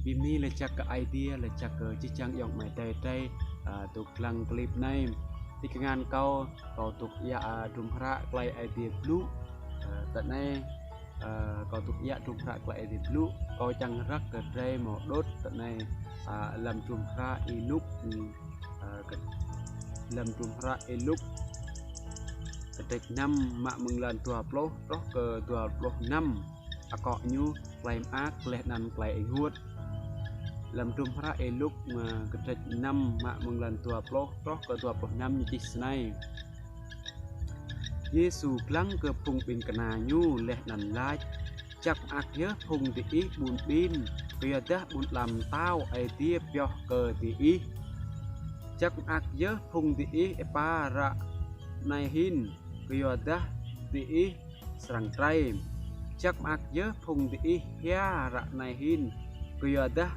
phim ní là chắc cái idea là chắc cái chỉ trang dòng mày tây tây tục lăng clip này thì cái ngàn câu tục ya trung ra play idea blue tận này tục ya trung ra play idea blue câu chẳng rắc cái tray màu đốt tận này làm trung ra inuk làm trung ra inuk cái năm mà mừng lần tua plo đó ke tua plo năm cọ như claim ác lệ năn claim ngút làm trung ra eluk mà cái năm mà mừng lần tua plo đó ke tua plo năm như thế này Giêsu lăng ke phung pin kena nyu lệ năn lai chắc ác nhớ phung thì ít bùn pin bây giờ bùn làm tao ai tiếp cho ke thì ít chắc ác nhớ phung thì ít pa ra này hin Kyoda di serang trai cak mak je phung di ya rak nai hin Kyoda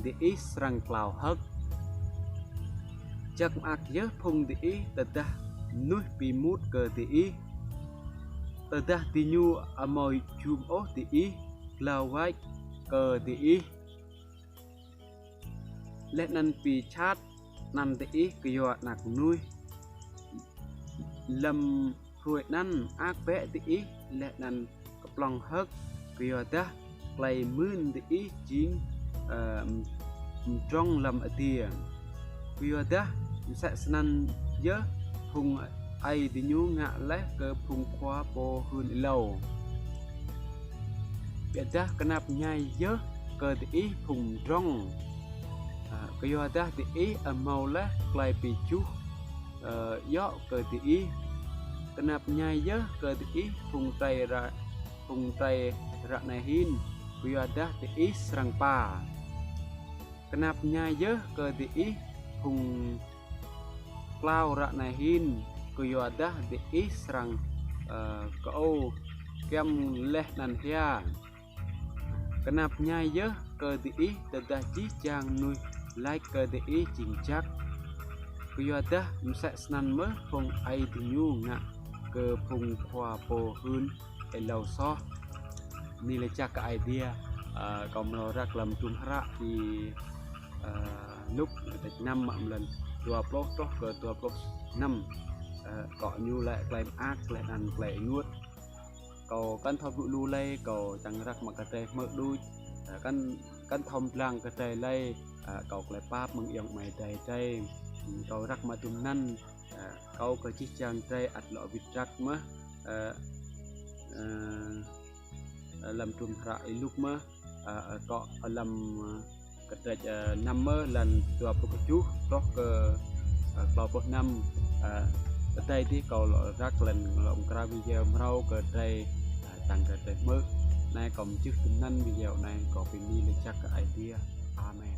di serang clau hak cak mak je phung di tedah nuh pimut ke di tedah tinyu amoy chum oh di lawai ke di let nan pi chat nan di kyo nak nuh lâm ruột năn ác vẽ tí lệ năn cặp lòng hớt kêu ta play mươn tí chín trong lâm ở tiền kêu ta sẽ năn nhớ phùng ai thì nhu ngạ lẽ cơ phùng khoa bồ hơn lâu biết ta kenap nhai nhớ cơ tí phùng trong kêu ta tí màu lẽ play pi chú gió cơ tí kenap nyai je ke ti phung tay ra này hin biada ti serang pa kenap nyai je ke ti phung clau ra này hin biada ti serang kau kem leh nan hia kenap nyai je ke ti tedah ji jang nuôi like ke ti ching chắc biada sẽ snan mơ phung ai ti nyu ngạ ke phung khoa po hun lâu so ni là chắc cái idea còn nó ra làm trung hara thì lúc năm mà lần tua plot đó ke tua plot năm cọ như lại claim ác lại ăn lại nuốt cầu căn thọ vụ lu lay cầu chẳng rắc mà cái tê mở đuôi căn thom lang cái tê lay cầu lại pap mừng yong mày tê tê cầu rắc mà trung năn câu cái chiếc trang trai ắt lọ vịt rắc mà làm trùm rại lúc mà có làm cái trai năm mơ lần tua bọc chú đó vào một năm cái trai thì cầu lọ rắc lần lọng ra video rau cái trai tăng cái trai mơ nay còn chiếc năn video này có phải đi lên chắc cái idea amen.